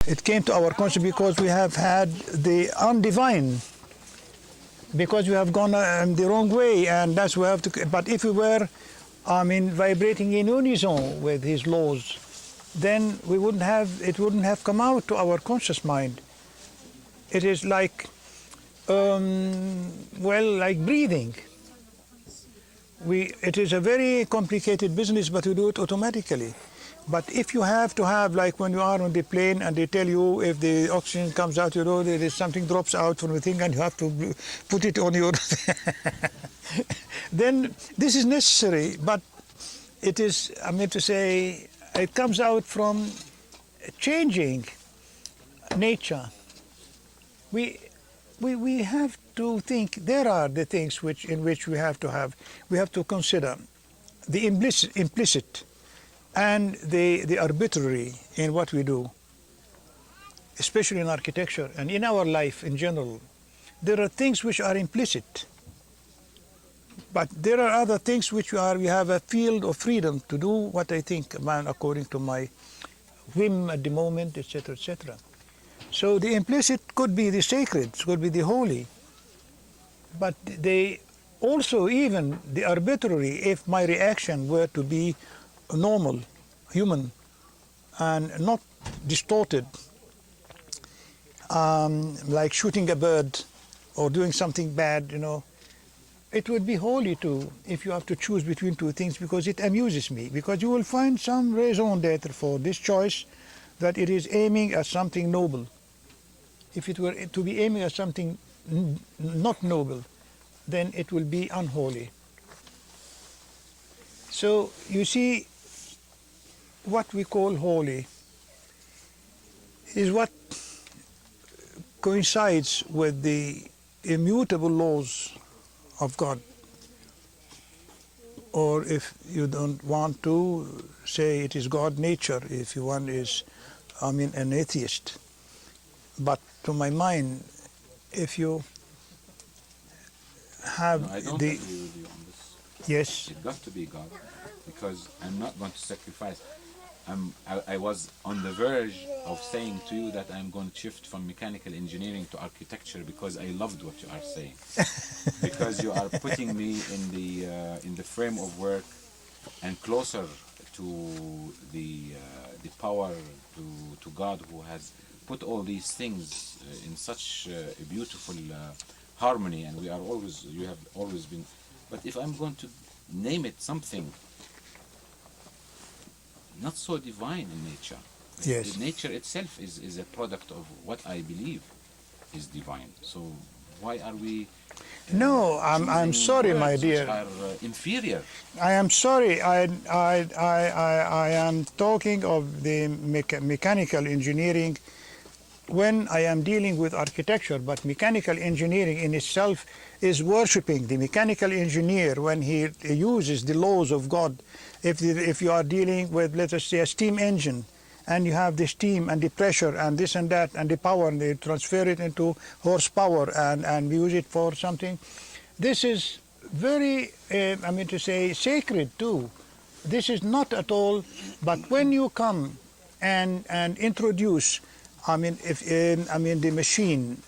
It came to our consciousness because we have had the undivine, because we have gone the wrong way, and that's why we have to. But if we were, vibrating in unison with His laws, then we wouldn't have. It wouldn't have come out to our conscious mind. It is like, like breathing. It is a very complicated business, but we do it automatically. But if you have to have, like when you are on the plane and they tell you if the oxygen comes out, there is something drops out from the thing and you have to put it on your, then this is necessary. But it is, it comes out from changing nature. We have to think, there are the things in which we have to consider the implicit and the arbitrary in what we do, especially in architecture and in our life in general. There are things which are implicit, but there are other things which we have a field of freedom to do what I think, according to my whim at the moment, etc., etc. So the implicit could be the sacred, could be the holy, but also even the arbitrary, if my reaction were to be normal, human, and not distorted, like shooting a bird or doing something bad, it would be holy too, if you have to choose between two things, because it amuses me, because you will find some raison d'etre for this choice, that it is aiming at something noble. If it were to be aiming at something not noble, then it will be unholy. So you see, what we call holy is what coincides with the immutable laws of God. Or if you don't want to say it is God nature, if you want is, an atheist. But to my mind, if you have I don't agree with you on this. Yes. It got to be God, because I'm not going to sacrifice. I was on the verge of saying to you that I'm going to shift from mechanical engineering to architecture, because I loved what you are saying. Because you are putting me in the frame of work and closer to the power, to God, who has put all these things in such a beautiful harmony, and you have always been. But if I'm going to name it something not so divine in nature, Yes. the nature itself is a product of what I believe is divine. So why are we No, I'm sorry, my words which dear. are inferior? I am sorry. I am talking of the mechanical engineering when I am dealing with architecture, but mechanical engineering in itself is worshipping the mechanical engineer when he uses the laws of God. If you are dealing with, let us say, a steam engine, and you have the steam and the pressure and this and that and the power, and they transfer it into horsepower and use it for something, this is very, sacred too. This is not at all, but when you come and introduce, the machine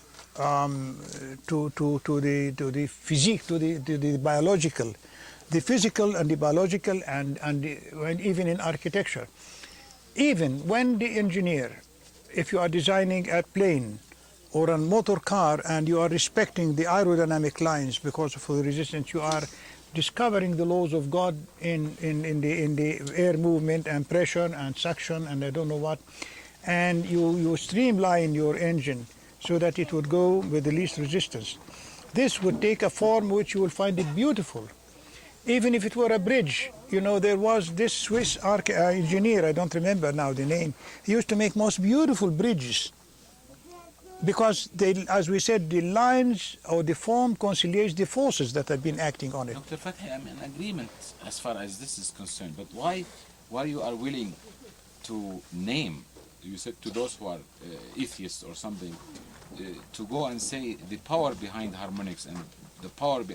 to the physique, to the biological, the physical and the biological, and even in architecture, even when the engineer, if you are designing a plane or a motor car and you are respecting the aerodynamic lines because of the resistance, you are discovering the laws of God in the air movement and pressure and suction and I don't know what, and you streamline your engine so that it would go with the least resistance. This would take a form which you will find it beautiful. Even if it were a bridge, there was this Swiss engineer, I don't remember now the name, he used to make most beautiful bridges because as we said, the lines or the form conciliates the forces that have been acting on it. Dr. Fathy, I'm in agreement as far as this is concerned, but why you are willing to name, you said, to those who are atheists or something, to go and say the power behind harmonics and the power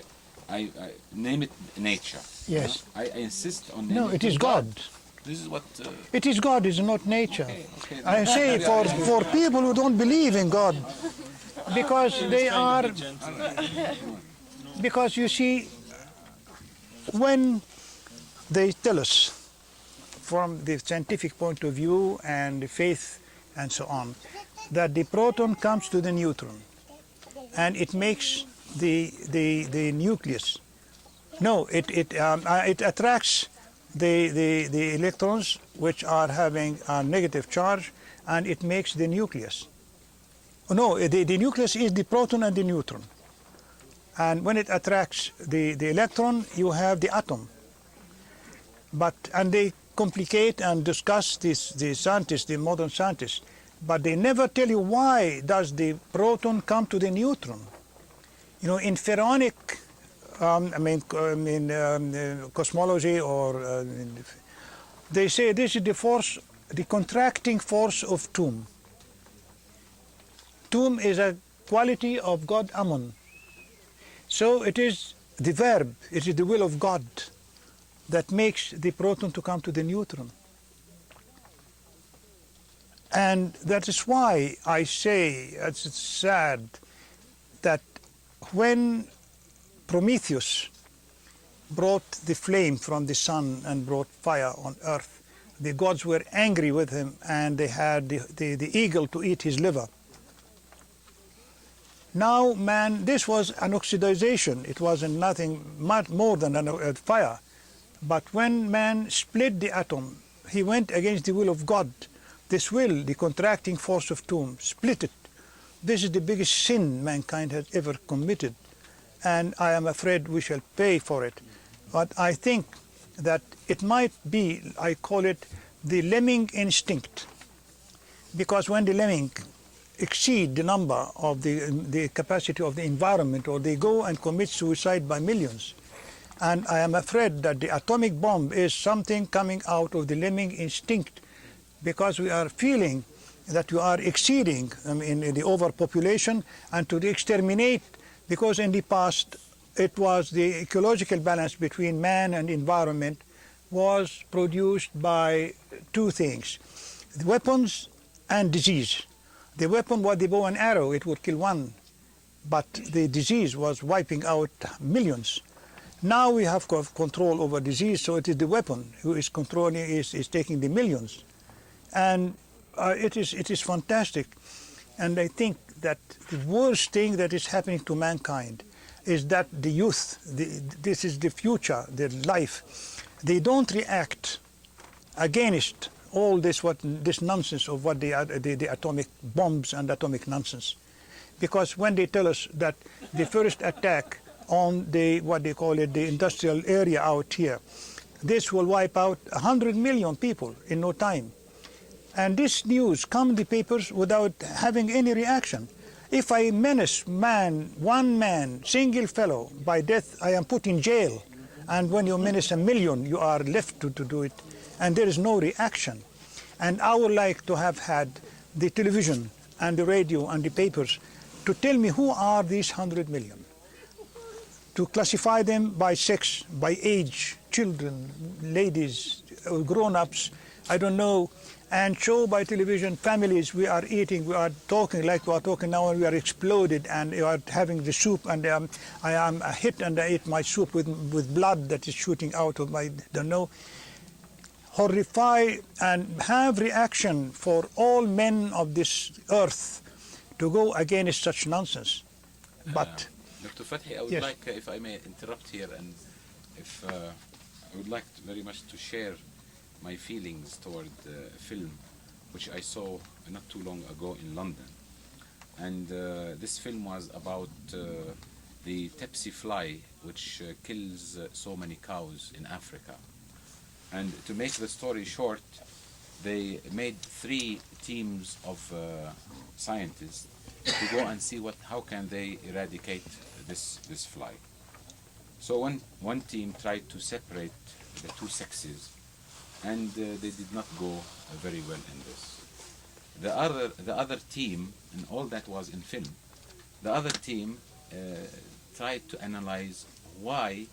I name it nature. Yes. I insist on No, naming it is God. This is what. It is God, it is not nature. Okay. I say for people who don't believe in God, because they are, because you see, when they tell us from the scientific point of view and the faith and so on, that the proton comes to the neutron and it makes the nucleus. No, it attracts the electrons which are having a negative charge, and it makes the nucleus. No, the nucleus is the proton and the neutron. And when it attracts the electron, you have the atom. And they complicate and discuss this, the scientists, the modern scientists, but they never tell you why does the proton come to the neutron. You know, in pharaonic, cosmology, or they say this is the force, the contracting force of Tum. Tum is a quality of God Amun. So it is the verb, it is the will of God that makes the proton to come to the neutron. And that is why I say it's sad that when Prometheus brought the flame from the sun and brought fire on earth, the gods were angry with him, and they had the eagle to eat his liver. Now man, this was an oxidization, it wasn't nothing much more than a fire. But when man split the atom, he went against the will of God. This will, the contracting force of Tum, split it. This is the biggest sin mankind has ever committed, and I am afraid we shall pay for it. But I think that it might be, I call it the lemming instinct, because when the lemming exceed the number of the capacity of the environment, or they go and commit suicide by millions. And I am afraid that the atomic bomb is something coming out of the lemming instinct, because we are feeling that we are exceeding in the overpopulation, and to exterminate, because in the past it was the ecological balance between man and environment was produced by two things: weapons and disease. The weapon was the bow and arrow, it would kill one, but the disease was wiping out millions. Now we have control over disease, so it is the weapon who is controlling, is taking the millions. And it is fantastic. And I think that the worst thing that is happening to mankind is that the youth, this is the future, the life, they don't react against all this nonsense of what the atomic bombs and atomic nonsense. Because when they tell us that the first attack on what they call it, the industrial area out here, this will wipe out 100 million people in no time. And this news comes in the papers without having any reaction. If I menace one man, single fellow, by death, I am put in jail. And when you menace a million, you are left to do it. And there is no reaction. And I would like to have had the television and the radio and the papers to tell me who are these 100 million. To classify them by sex, by age, children, ladies, grown-ups, I don't know, and show by television families, we are eating, we are talking like we are talking now, and we are exploded, and we are having the soup, and I am hit and I ate my soup with blood that is shooting out of my, don't know. Horrify and have reaction for all men of this earth to go against such nonsense. But Dr. Fathy, I would yes. like, if I may interrupt here, and if I would like very much to share my feelings toward a film which I saw not too long ago in London. And this film was about the tsetse fly, which kills so many cows in Africa. And to make the story short, they made 3 teams of scientists to go and see how can they eradicate this fly. So one team tried to separate the 2 sexes, and they did not go very well in this. The other team, and all that was in film, the other team tried to analyze why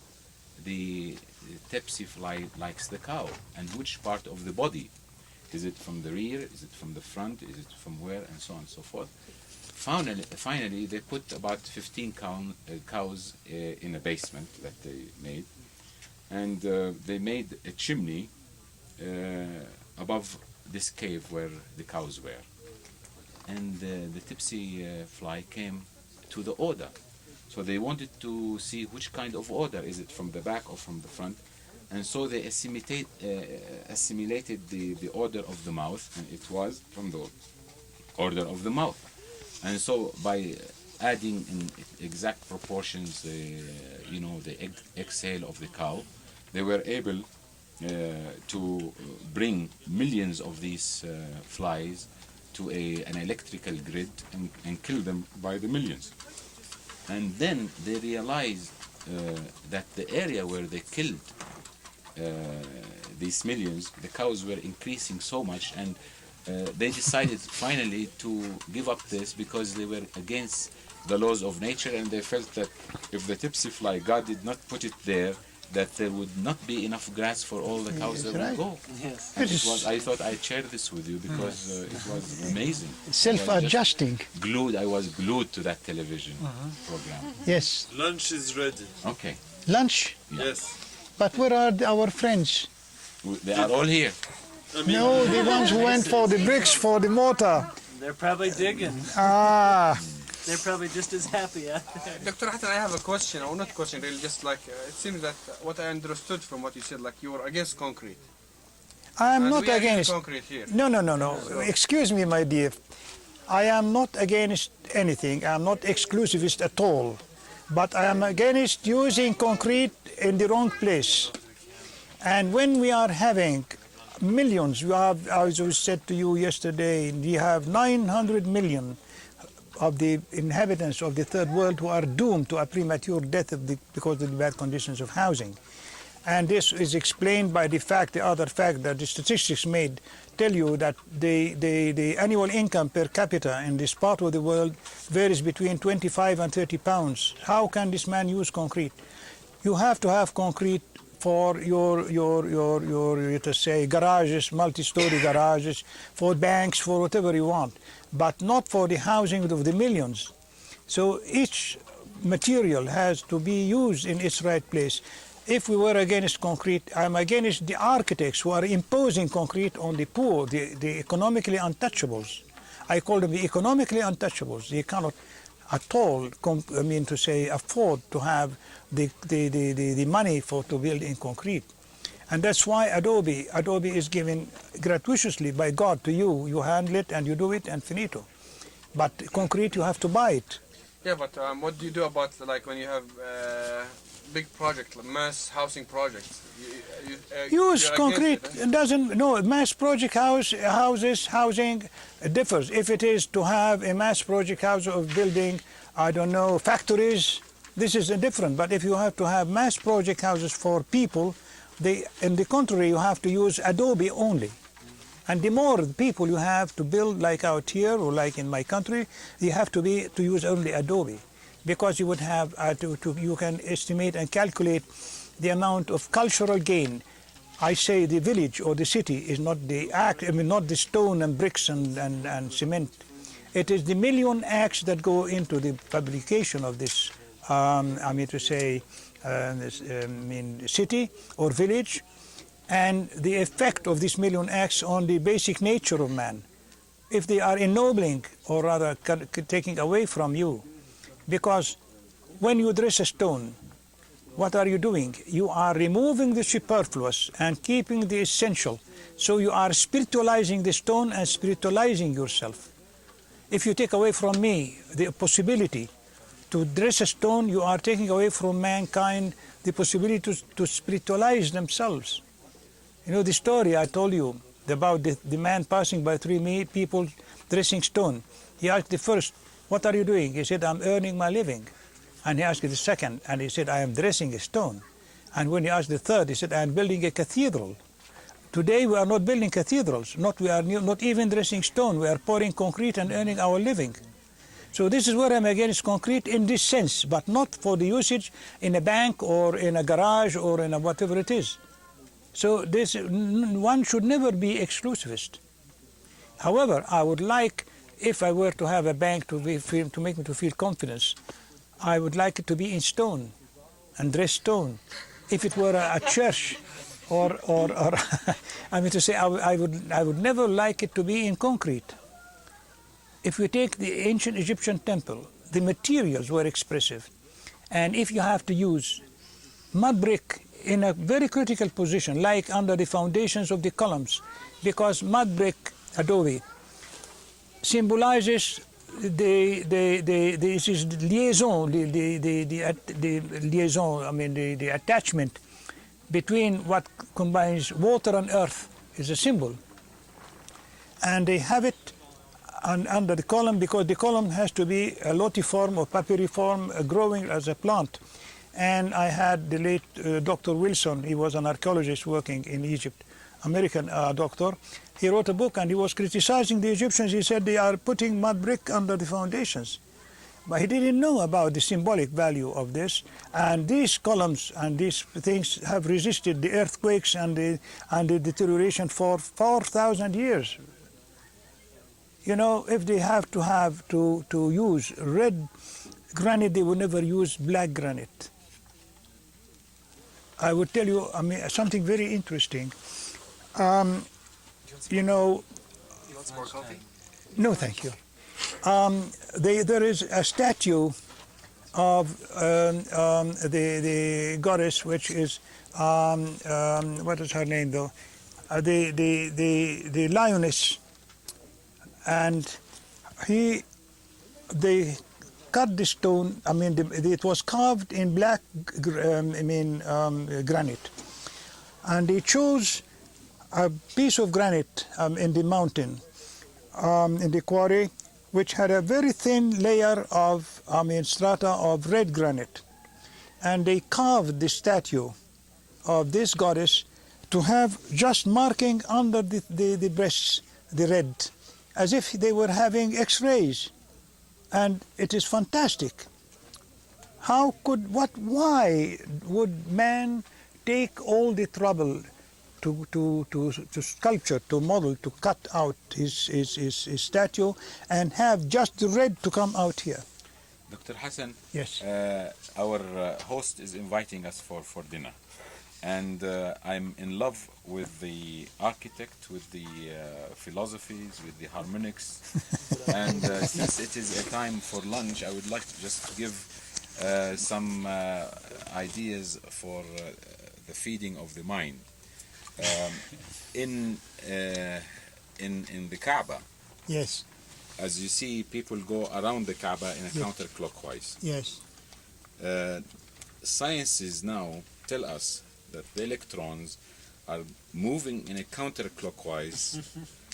the tipsy fly likes the cow, and which part of the body. Is it from the rear? Is it from the front? Is it from where? And so on and so forth. Finally, they put about 15 cows in a basement that they made, and they made a chimney above this cave where the cows were. And the tipsy fly came to the odor. So they wanted to see which kind of odor, is it from the back or from the front. And so they assimilated the odor of the mouth, and it was from the odor of the mouth. And so by adding in exact proportions, the exhale of the cow, they were able to bring millions of these flies to an electrical grid and kill them by the millions. And then they realized that the area where they killed these millions, the cows were increasing so much, and they decided finally to give up this because they were against the laws of nature, and they felt that if the tipsy fly, God did not put it there, that there would not be enough grass for all the cows that would go. Yes. And I thought I'd share this with you because it was amazing. Self-adjusting. I was glued to that television program. Yes. Lunch is ready. Okay. Lunch? Yes. But where are our friends? They are all here. I mean, No, the ones who went for the bricks, for the mortar. They're probably digging. Ah. They're probably just as happy out there. Dr. Hassan, I have a question, or not question, really, just like, it seems that what I understood from what you said, like you were against concrete. I am And not we are using against. concrete here. No. Excuse me, my dear. I am not against anything. I am not exclusivist at all. But I am against using concrete in the wrong place. And when we are having millions, we have, as I said to you yesterday, we have 900 million of the inhabitants of the third world who are doomed to a premature death because of the bad conditions of housing. And this is explained by the other fact that the statistics made tell you that the annual income per capita in this part of the world varies between 25 and 30 pounds. How can this man use concrete? You have to have concrete for your to say garages, multi-story garages, for banks, for whatever you want, but not for the housing of the millions. So each material has to be used in its right place. If we were against concrete, I'm against the architects who are imposing concrete on the poor, the economically untouchables. I call them the economically untouchables. They cannot at all, afford to have the money to build in concrete. And that's why Adobe is given gratuitously by God to you. You handle it and you do it and finito. But concrete, you have to buy it. Yeah, but what do you do about, like, when you have big projects, like mass housing projects? Use you're concrete. against It doesn't. No, mass project housing differs. If it is to have a mass project house of building, I don't know, factories, this is different. But if you have to have mass project houses for people, in the contrary, you have to use Adobe only. And the more people you have to build, like out here or like in my country, you have to use only Adobe, because you would have you can estimate and calculate the amount of cultural gain. I say the village or the city is not not the stone and bricks and cement. It is the million acts that go into the publication of this, city or village, and the effect of these million acts on the basic nature of man. If they are ennobling, or rather taking away from you, because when you dress a stone, what are you doing? You are removing the superfluous and keeping the essential. So you are spiritualizing the stone and spiritualizing yourself. If you take away from me the possibility to dress a stone, you are taking away from mankind the possibility to spiritualize themselves. You know the story I told you about the man passing by three people dressing stone. He asked the first, "What are you doing?" He said, "I'm earning my living." And he asked the second, and he said, "I am dressing a stone." And when he asked the third, he said, "I am building a cathedral." Today we are not building cathedrals, we are not even dressing stone. We are pouring concrete and earning our living. So this is where I'm against concrete in this sense, but not for the usage in a bank or in a garage or in a whatever it is. So this one should never be exclusivist. However, I would like, if I were to have a bank to make me to feel confidence, I would like it to be in stone and dressed stone. If it were a church, or I mean to say, I would never like it to be in concrete. If we take the ancient Egyptian temple, the materials were expressive, and if you have to use mud brick in a very critical position, like under the foundations of the columns, because mud brick adobe symbolizes the liaison, the liaison. I mean the attachment between what combines water and earth is a symbol, and they have it under the column because the column has to be a lotiform or papyriform, growing as a plant. And I had the late Dr. Wilson. He was an archaeologist working in Egypt, American doctor. He wrote a book and he was criticizing the Egyptians. He said they are putting mud brick under the foundations. But he didn't know about the symbolic value of this. And these columns and these things have resisted the earthquakes and the deterioration for 4,000 years. You know, if they have to use red granite, they will never use black granite. I would tell you, I mean, something very interesting. You know, You want some more coffee? no, thank you. There is a statue of the goddess, which is what is her name though? The lioness, and they cut the stone. I mean, it was carved in black, granite, and they chose a piece of granite in the mountain, in the quarry, which had a very thin layer of, strata of red granite, and they carved the statue of this goddess to have just marking under the breasts, the red, as if they were having X-rays. And it is fantastic. Why would man take all the trouble to sculpture, to model, to cut out his statue and have just the red to come out here? Dr. Hassan, Yes. Our host is inviting us for dinner. And I'm in love with the architect, with the philosophies, with the harmonics. And since it is a time for lunch, I would like to just give some ideas for the feeding of the mind. In the Kaaba, Yes. as you see, people go around the Kaaba in a counterclockwise. Yes. Sciences now tell us that the electrons are moving in a counterclockwise.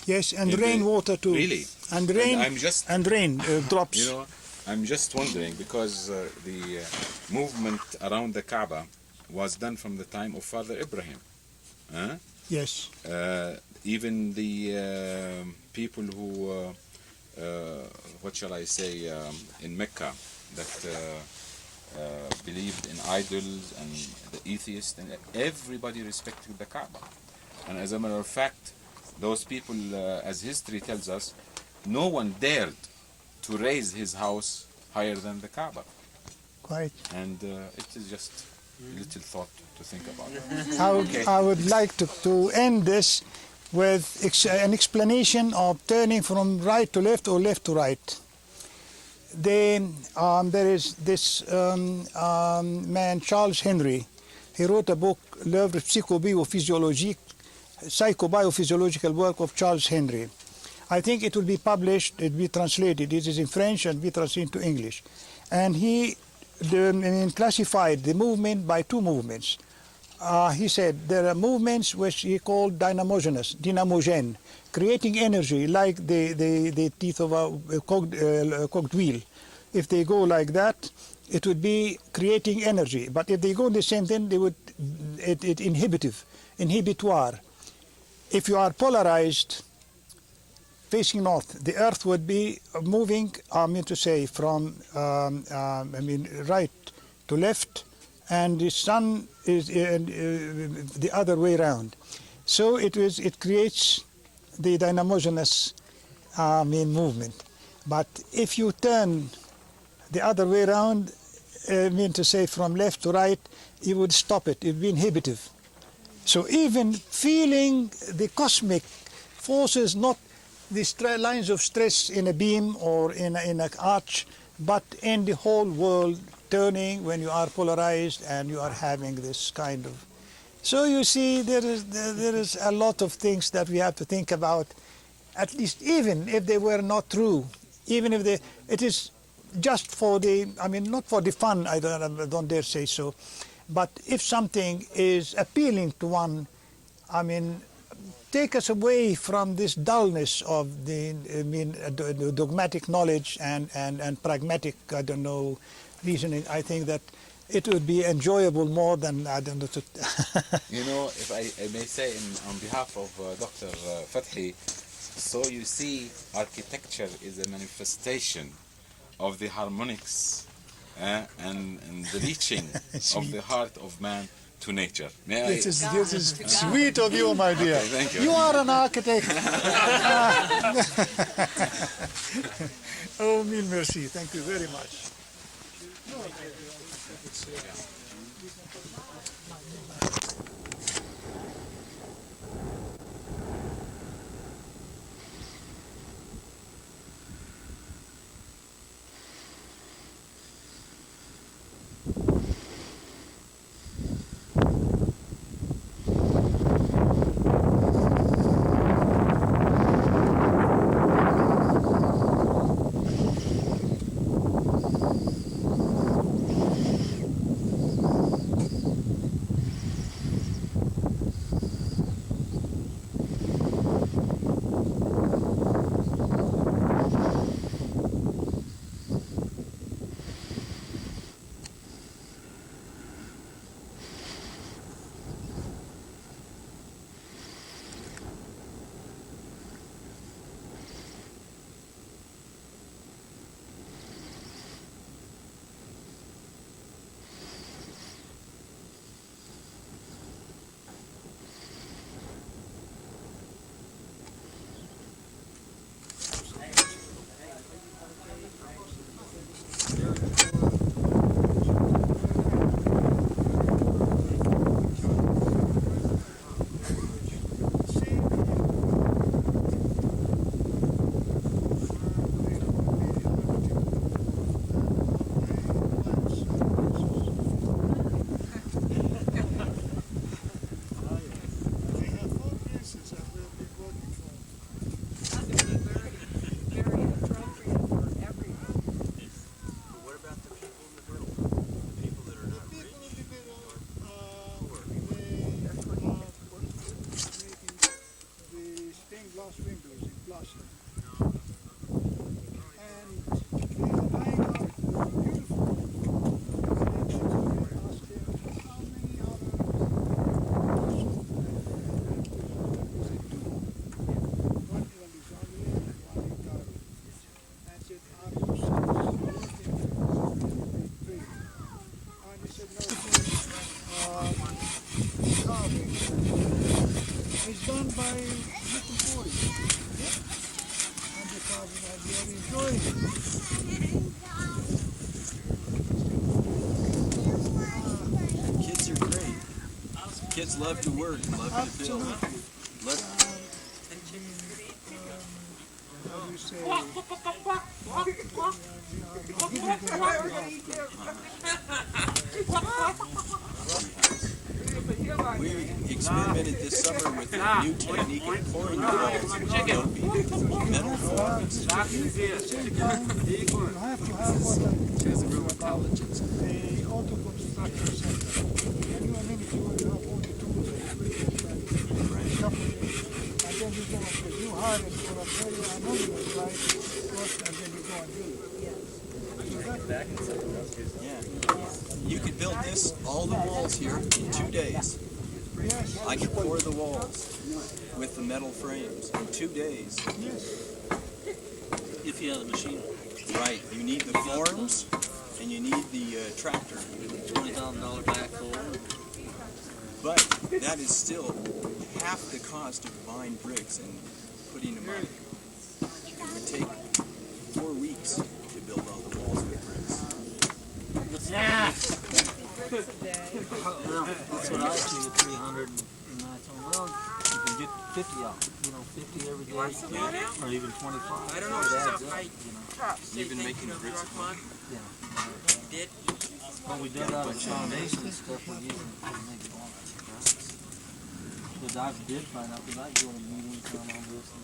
Yes, and In the- rainwater too. Really? And rain. I'm just- and rain drops. You know, I'm just wondering because the movement around the Kaaba was done from the time of Father Abraham. Huh? Yes. Even the people who, what shall I say, in Mecca, that believed in idols and the atheists, and everybody respected the Kaaba. And as a matter of fact, those people, as history tells us, no one dared to raise his house higher than the Kaaba. Quite. And it is just a little thought to think about. I would like to end this with an explanation of turning from right to left or left to right. There is this man, Charles Henry. He wrote a book, L'œuvre psychobiophysologique, psychobiophysological work of Charles Henry. I think it will be published, it will be translated. It is in French and be translated into English. And he classified the movement by two movements. He said there are movements which he called dynamogene, creating energy like the teeth of a cogged wheel. If they go like that, it would be creating energy. But if they go the same thing, they would it inhibitoire. If you are polarized, facing north, the Earth would be moving, I mean to say, from right to left, and the sun is the other way around. So it creates the dynamogenous movement. But if you turn the other way around, to say from left to right, you would stop it. It would be inhibitive. So even feeling the cosmic forces, not the lines of stress in a beam or in an arch, but in the whole world turning when you are polarized and you are having this kind of. So you see, there is a lot of things that we have to think about, at least even if they were not true, even if it is just for the, not for the fun, I don't dare say so, but if something is appealing to one, take us away from this dullness of the dogmatic knowledge and pragmatic, reasoning. I think that it would be enjoyable more than, You know, if I may say on behalf of Dr. Fathy, so you see, architecture is a manifestation of the harmonics and the reaching of the heart of man to nature. This is sweet of you, my dear. Okay, thank you. You are an architect. Oh, mille merci. Thank you very much. Glass windows in Plaza. And they are lying out beautiful. And I asked him, how many other does it do? One in Alexandria and one in Cairo. And I said, are you looking trade? And he said, no, carving. It's done by little boys. And the carving, and they are enjoying it. Kids are great. Kids love to work, love to build. How do you say? We experimented this summer with a new technique of pouring the walls with adobe, metal forms. You have to have what I about the auto construction center. When you are in it, you will have all the tools and equipment and shuffling. And then you go and say, you hire it for a very anonymous, right? First, and then you go and do it. Yeah. You could build this, all the walls here, in 2 days. Yes. I could pour the walls with the metal frames in 2 days. Yes. If you have the machine, Right. You need the forms, and you need the tractor. $20,000 backhoe. But that is still half the cost of buying bricks and putting them up. It would take 4 weeks to build all the walls with bricks. That's what I see at 300, and I thought, well, you can get 50 out, 50 every day, or even 25. I don't know. It adds up, You've been making bricks at home? Yeah. When we dug out the foundation and stuff, we're using it to make blocks. The docs did find out, because I go to meetings on all this and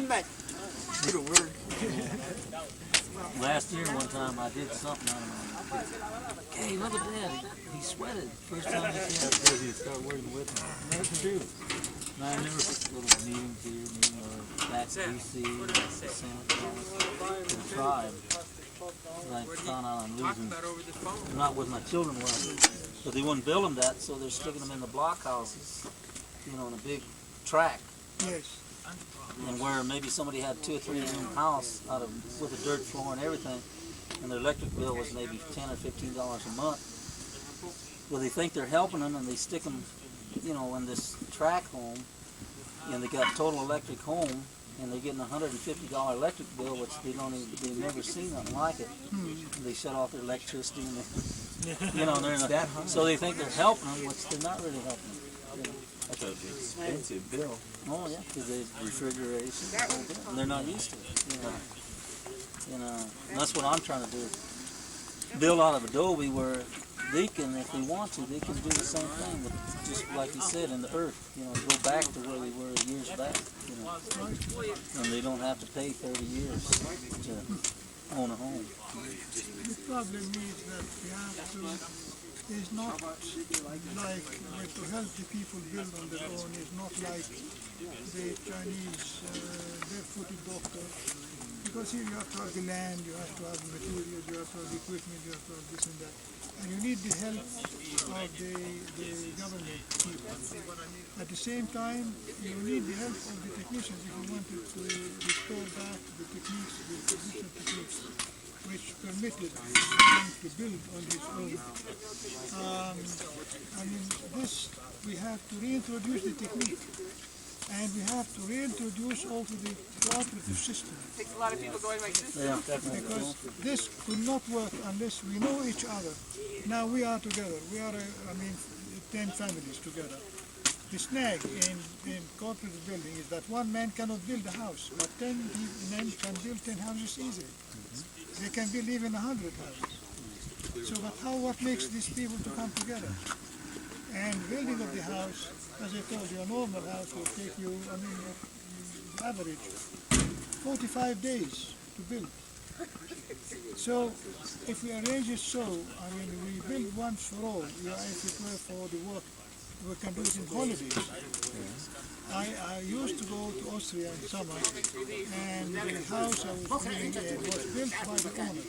that. It'll work. Last year, one time, I did something out of my hey, look at that. He sweated. First time he came upstairs, he'd start working with me. And that's true. And I remember little meetings here, back to DC, the Senate, the tribe. I found out I'm losing. Not with my children well. But they wouldn't build them that, so they're sticking them in the blockhouses, in a big track. Yes. And where maybe somebody had 2 or 3 room house with a dirt floor and everything, and their electric bill was maybe $10 or $15 a month. Well, they think they're helping them, and they stick them, in this track home, and they got total electric home, and they're getting a $150 electric bill, which they've never seen nothing like it. They shut off their electricity, and they're in a, so they think they're helping them, which they're not really helping them. That's an expensive bill. Oh yeah, because they refrigeration, and they're not used to it. And that's what I'm trying to do. Build out of adobe where they can, if they want to, they can do the same thing, but just like you said, in the earth. Go back to where they were years back. And they don't have to pay 30 years to own a home. The problem is that we have to. Is not like to help the people build on their own. Is not like the Chinese barefooted doctor. Because here you have to have the land, you have to have the materials, you have to have the equipment, you have to have this and that. And you need the help of the government people. At the same time, you need the help of the technicians if you wanted to restore back the techniques, the traditional techniques, which permitted him to build on his own. This, we have to reintroduce the technique. And we have to reintroduce also the cooperative system. Takes a lot of people going like this. Yeah, definitely. Because this could not work unless we know each other. Now we are together. We are, 10 families together. The snag in cooperative building is that one man cannot build a house, but 10 men can build 10 houses easily. They can build even 100 houses. So, but what makes these people to come together? And building of the house, as I told you, a normal house will take you, average, 45 days to build. So, if we arrange it so, we build once for all, if it were for the work, we can do it in holidays. I used to go to Austria in summer, and the house I was living in was built by the owner.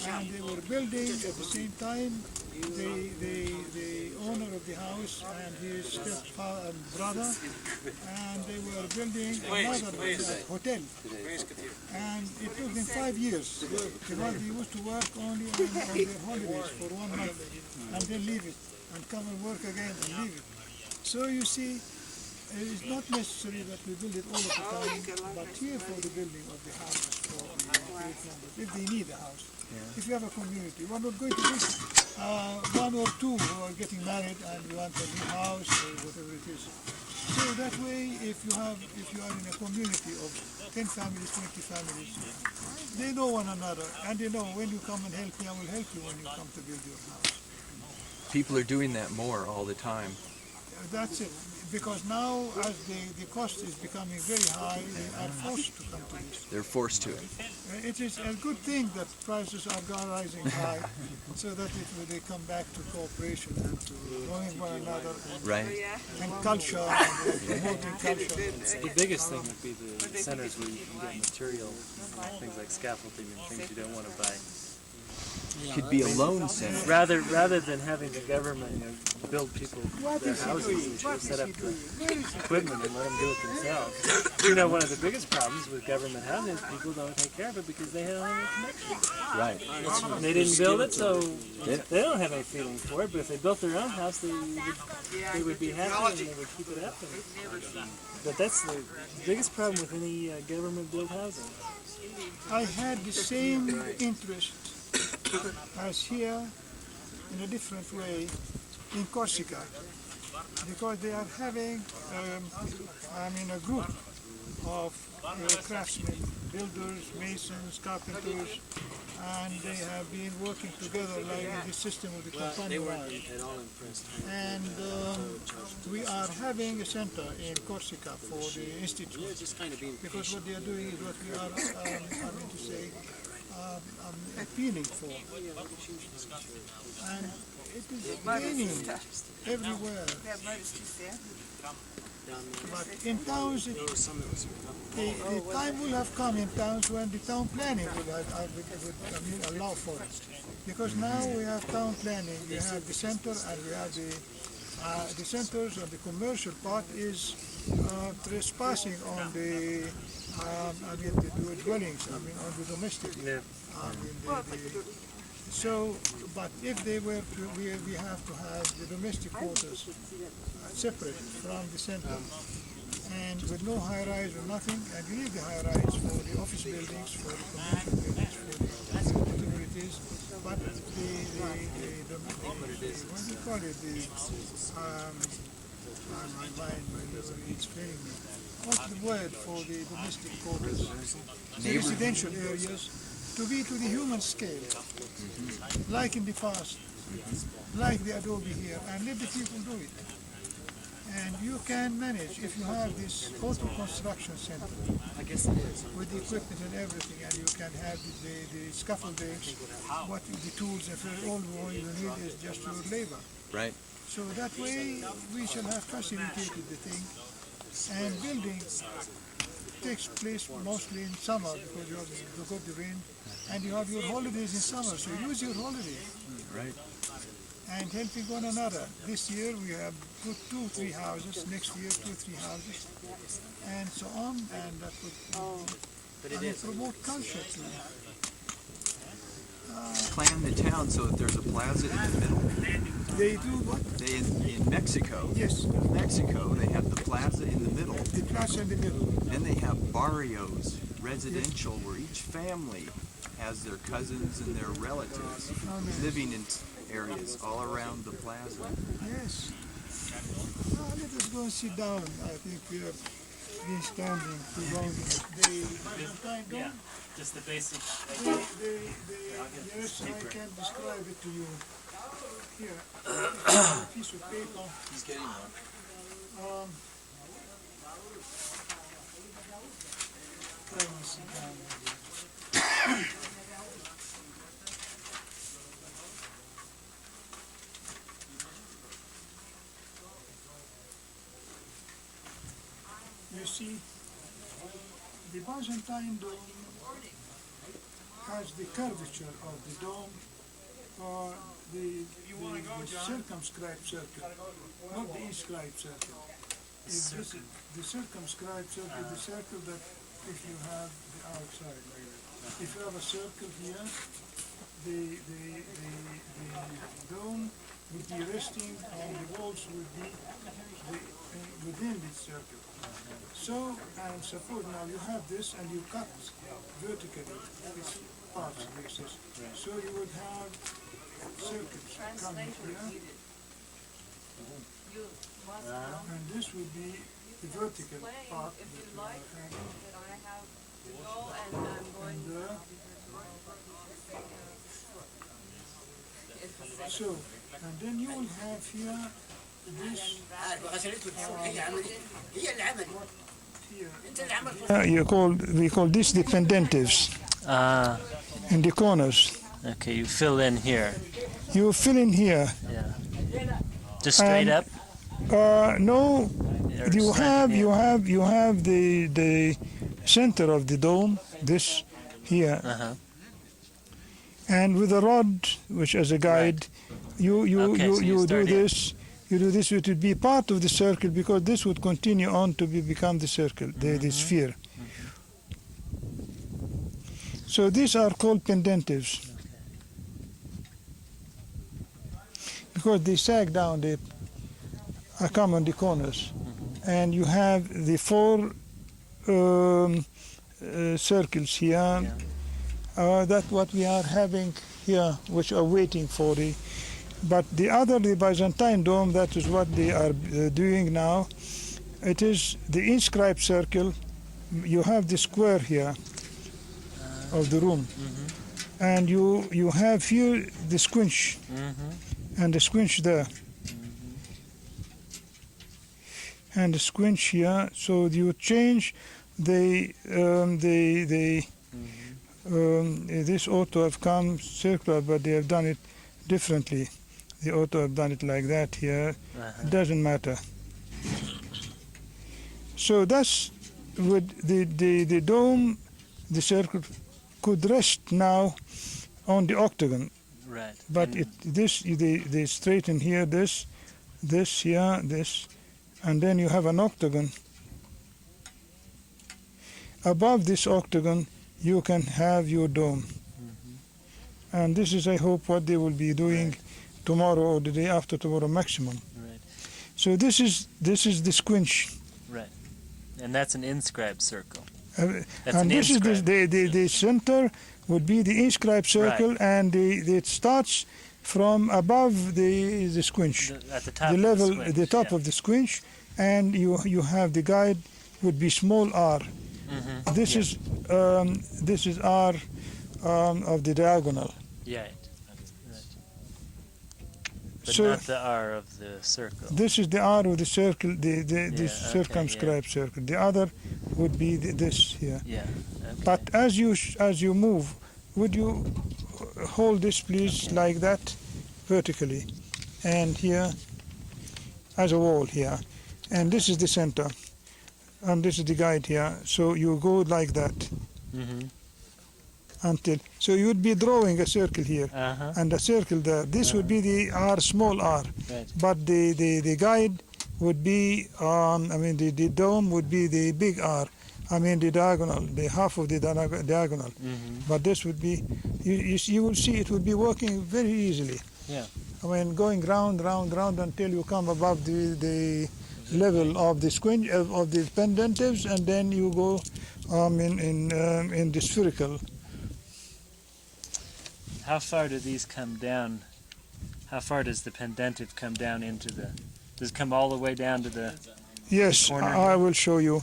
And they were building at the same time, the owner of the house and his stepfather and brother, and they were building another hotel. And it took them 5 years, because they used to work only on their holidays for 1 month, and then leave it, and come and work again and leave it. So you see, it's not necessary that we build it all of the time, but here for the building of the houses for the great numbers, if they need a house. If you have a community, we're not going to be 1 or 2 who are getting married and you want a new house or whatever it is. So that way, if you are in a community of 10 families, 20 families, they know one another, and they know when you come and help me, I will help you when you come to build your house. People are doing that more all the time. That's it. Because now, as the cost is becoming very high, they are forced to come to this. They're forced to. It is a good thing that prices are rising high, so that they come back to cooperation and to knowing one another and culture and promoting culture. The biggest thing would be the centers where you can get material, things like scaffolding and things you don't want to buy. could be a loan center. Rather than having the government build people their houses, they should set up the equipment and let them do it themselves. One of the biggest problems with government housing is people don't take care of it because they don't have any connections. Right. They didn't build it, so they don't have any feeling for it. But if they built their own house, they would be happy and they would keep it up. But that's the biggest problem with any government-built housing. I had the same interest as here in a different way in Corsica, because they are having a group of craftsmen, builders, masons, carpenters, and they have been working together like in the system of the company. And we are having a center in Corsica for the institute, because what they are doing is what we are appealing for. And it is raining everywhere. But in towns, the time will have come in towns when the town planning would allow for it. Because now we have town planning, we have the center, and we have the centers, and the commercial part is trespassing on the dwellings, on the domestic. Yeah. So, but if they were to, we have to have the domestic quarters separate from the center, and with no high rise or nothing, and you need the high rise for the office buildings, for the commercial buildings, for the whatever it is, but what do you call it, my mind when you were explaining me, what's the word for the domestic quarters, the residential areas, to be to the human scale, like in the past, like the adobe here, and let the people do it. And you can manage if you have this auto construction center with the equipment and everything, and you can have the scaffoldings, what the tools, and all you need is just your labor. Right. So that way we shall have facilitated the thing, and building takes place mostly in summer because you have the rain, and you have your holidays in summer, so use your holiday. Right. And helping one another. This year we have put 2 or 3 houses, next year 2 or 3 houses, and so on, and that would promote culture too. Plan the town so that there's a plaza in the middle. They do what? In Mexico. Yes. In Mexico, they have the plaza in the middle. The plaza in the middle. Then they have barrios, residential, where each family has their cousins and their relatives living in areas all around the plaza. Yes. Let us go and sit down. I think we have been standing too long. Yeah, just the basic. Yes, I can describe it to you. Here, a piece of paper. He's getting one. Let me sit down. You see, the Byzantine dome has the curvature of the dome, or the circumscribed circle, not the inscribed circle. The circumscribed circle is the circle that if you have the outside like that. If you have a circle here, the dome would be resting and the walls would be within this circle. So, and suppose now you have this and you cut vertically this part like this. So you would have circles coming here. And this would be the vertical part that you are having. So, and then you will have here this we call this the pendentives in the corners. Okay, you fill in here. You fill in here. Yeah. Just straight up? No, you have the center of the dome, this here. and with a rod, which as a guide, you Okay, so you do start here. this. You do this. It would be part of the circle because this would continue on to become the circle, the sphere. So these are called pendentives because they sag down. They come on the corners, and you have the four circles here. That's what we are having here, which are waiting for the. But the Byzantine dome, that is what they are doing now. It is the inscribed circle. You have the square here of the room, and you have here the squinch, and the squinch there, and the squinch here. So you change this ought to have come circular, but they have done it differently. They ought to have done it like that here. It doesn't matter. So that's with the dome, the circle could rest now on the octagon. Right. But they straighten here, this here, this, and then you have an octagon. Above this octagon, you can have your dome. And this is, I hope, what they will be doing tomorrow or the day after tomorrow maximum. Right. So this is the squinch. Right. And that's an inscribed circle. And an this is inscribed the center would be the inscribed circle, Right. and it starts from above the squinch, At the top the level, of the squinch, the top of the squinch, and you have the guide would be small r. This is r of the diagonal. Yeah. Right. But So not the R of the circle. this is the r of the circle, the okay, circumscribed circle. The other would be this here. Yeah. Okay. But as you move, would you hold this please like that, vertically, and here as a wall here, and this is the center, and this is the guide here. So you go like that until you would be drawing a circle here and a circle there. This would be the r, small r, Right. but the guide would be the dome would be the big R. The diagonal, the half of the diagonal. But this would be, you will see it would be working very easily. Yeah. Going round until you come above the level of the squinch, of the pendentives, and then you go in the spherical. How far do these come down? How far does the pendentive come down into the? Does it come all the way down to the? Yes, corner I here? will show you.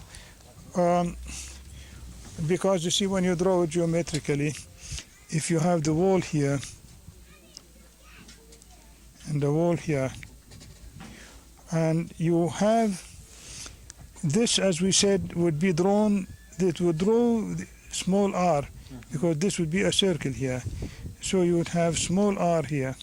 Because you see, when you draw it geometrically, if you have the wall here and the wall here, and you have this, as we said, would be drawn, that would draw the small r, because this would be a circle here. So you would have small r here.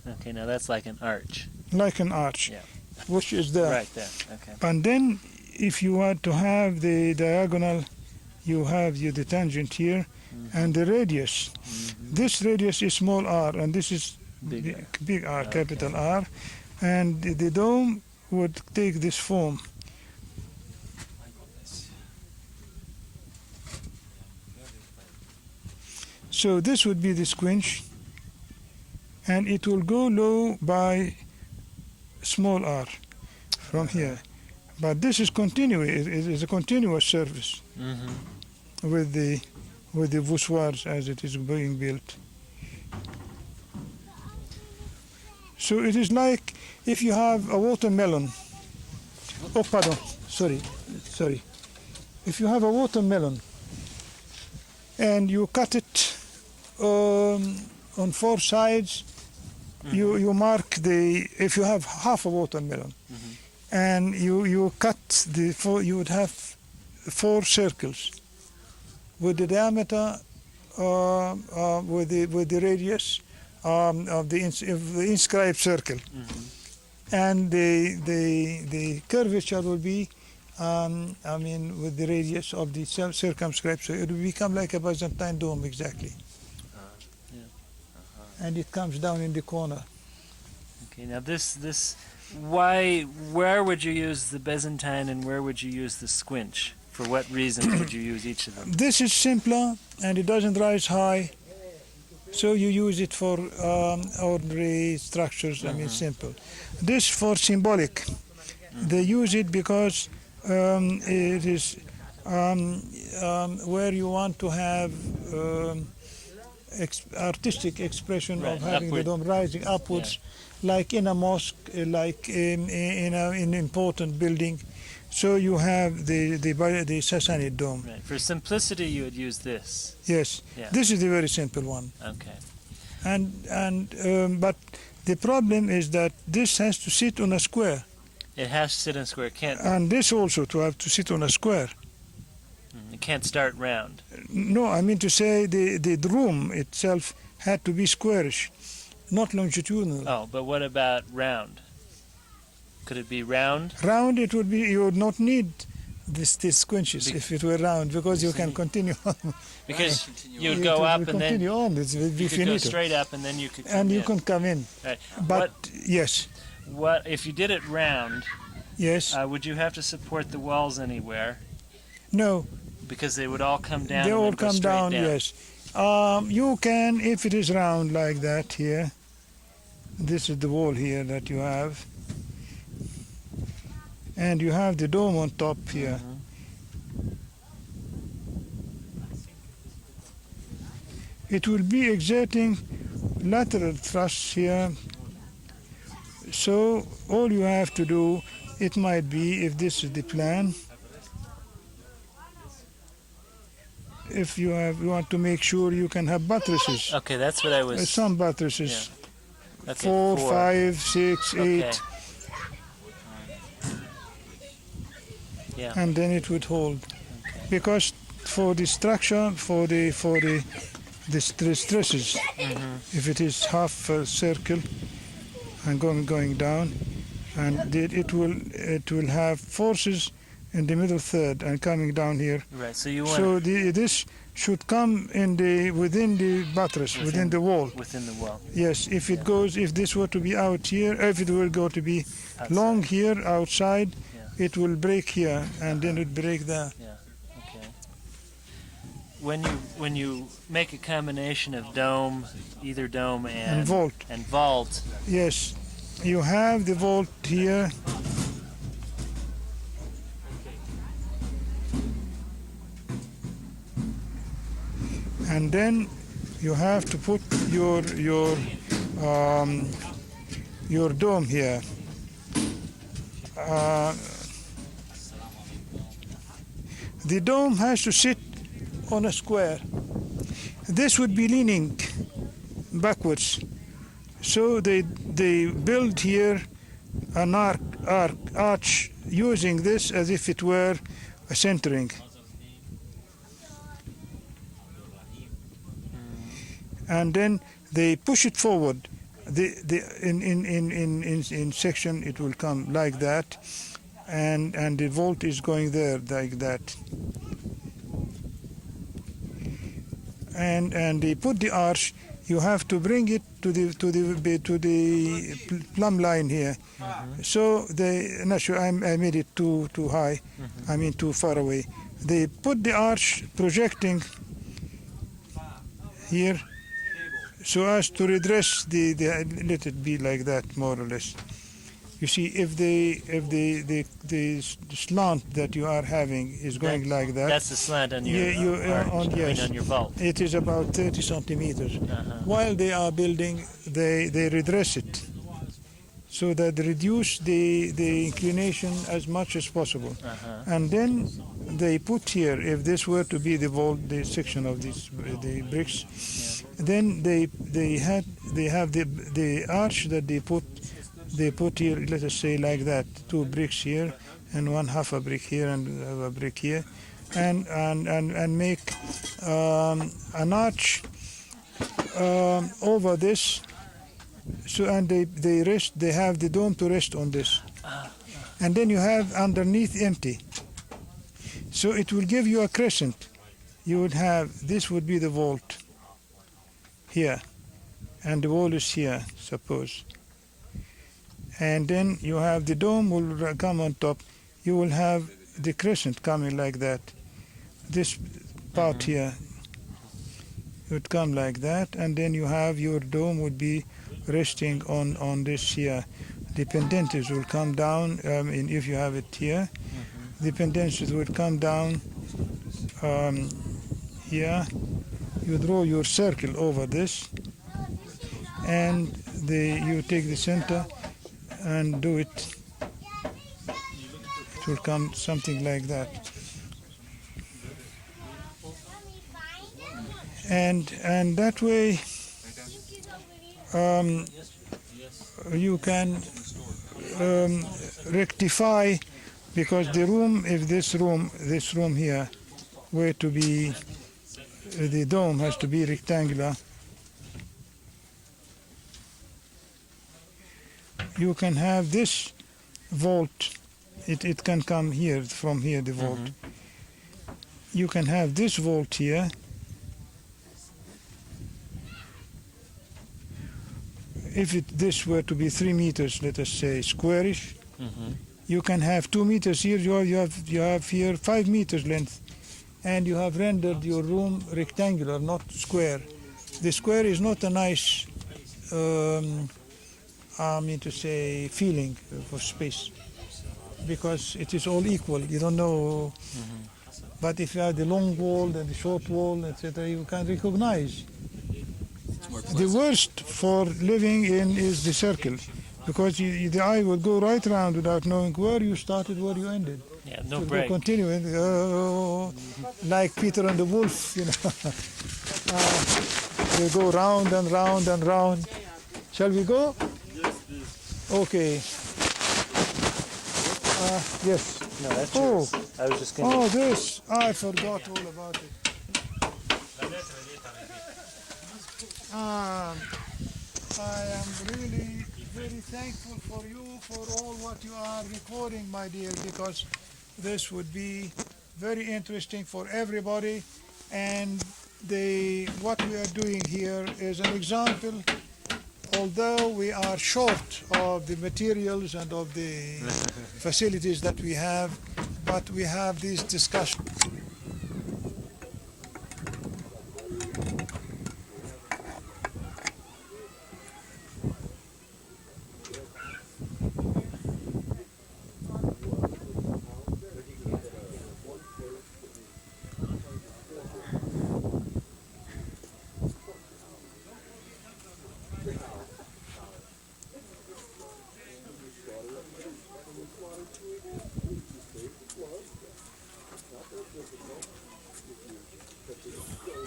Okay, now that's like an arch. Like an arch, Yeah. which is there. Right there. Okay. And then if you want to have the diagonal, you have the tangent here and the radius. This radius is small r, and this is big R, capital R. And the dome would take this form. So this would be the squinch, and it will go low by small r from here. But this is continuous. It is a continuous surface with the voussoirs as it is being built. So it is like if you have a watermelon. Oh, pardon. Sorry. If you have a watermelon and you cut it on four sides, you mark if you have half a watermelon, and you cut you would have four circles with the diameter, with the radius of the inscribed circle, and the curvature will be I mean, with the radius of the circumscribe, so it will become like a Byzantine dome exactly. And it comes down in the corner. Okay, now where would you use the Byzantine and where would you use the squinch? For what reasons would you use each of them? This is simpler and it doesn't rise high, so you use it for ordinary structures. I mean, simple. This for symbolic. They use it because it is where you want to have artistic expression Right, of having upward. the dome rising upwards, like in a mosque, like in an important building. So you have the Sassanid dome. Right. For simplicity, you would use this. Yes, Yeah. this is the very simple one. Okay. But the problem is that this has to sit on a square, It has to sit in a square. It can't. and this also to have to sit on a square. It can't start round. No, I mean to say the room itself had to be squarish, not longitudinal. Oh, but what about round? Could it be round? Round, it would be, you would not need these squinches if it were round, because you can continue on. Because Continue you on. would go up and then continue on. It will be you could go finito. straight up and then you could come And you in. can come in. Right. But yes, What if you did it round? yes, Would you have to support the walls anywhere? no, Because they would all come down. they and all then go come straight down, yes. You can, if it is round like that here, this is the wall here that you have, and you have the dome on top here. It will be exerting lateral thrusts here, so all you have to do, it might be, if this is the plan, if you want to make sure you can have buttresses, Okay, that's what I was. some buttresses, Okay, 4, 5, 6, 8, Okay. Yeah. and then it would hold. Because for the structure, for the stresses, if it is half a circle and going down, and it will have forces in the middle third and coming down here. Right. So you want So this should come within the buttress, within the wall. within the wall. Yes, if it goes, if this were to be out here, if it were go to be Outside. long here outside, Yeah. it will break here and then it break there. Okay. When you make a combination of dome, either dome And vault. and vault, Yes, you have the vault here. And then you have to put your dome here. The dome has to sit on a square. This would be leaning backwards. So they build here an arch using this as if it were a centering. And then they push it forward. In section it will come like that, and the vault is going there like that. And they put the arch. You have to bring it to the plumb line here. So not sure I made it too high. I mean too far away. They put the arch projecting here, so as to redress let it be like that more or less. You see, if the slant that you are having is going like that, that's the slant on your on your vault. it is about 30 centimeters. While they are building, they redress it so that they reduce the inclination as much as possible. And then they put here, if this were to be the vault, the section of the bricks, then they have the arch that they put here, let us say like that, 2 bricks here and half a brick here and a brick here, and make an arch over this. So and they have the dome to rest on this, and then you have underneath empty. So it will give you a crescent. You would have, this would be the vault here, and the wall is here, suppose. And then you have the dome will come on top. You will have the crescent coming like that. This part here would come like that, and then you have your dome would be resting on this here. The pendants will come down, and if you have it here, the pendants would come down here. You draw your circle over this, and you take the center and do it. It will come something like that. And that way you can rectify, because the room, if this room here were to be, the dome has to be rectangular. You can have this vault, it can come here, from here, the vault. You can have this vault here. If this were to be 3 meters, let us say, squarish, you can have 2 meters here, you have here 5 meters length, and you have rendered your room rectangular, not square. The square is not a nice, feeling for space, because it is all equal. You don't know. But if you have the long wall and the short wall, etc., you can recognize. The worst for living in is the circle, because the eye will go right around without knowing where you started, where you ended. Yeah, no It will break. go continuing, like Peter and the Wolf, they go round and round and round. Shall we go? Okay. Yes. No, that's Oh. yours. I was just gonna. Oh, this. I forgot all about it. I am really very thankful for you for all what you are recording, my dear, because this would be very interesting for everybody, and what we are doing here is an example. Although we are short of the materials and of the facilities that we have, but we have these discussions.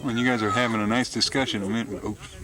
When you guys are having a nice discussion, oops.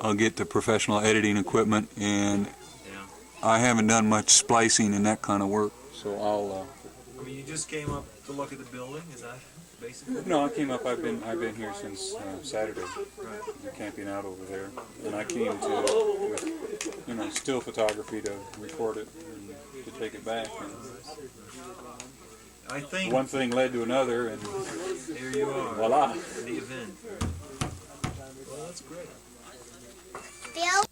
I'll get the professional editing equipment, and Yeah. I haven't done much splicing and that kind of work. So I'll. I mean, you just came up to look at the building. Is that basically? No, I came up. I've been here since Saturday, camping out over there, and I came with still photography to record it and to take it back. And I think one thing led to another, and here you are. voila. The event. Well, that's great. Bill?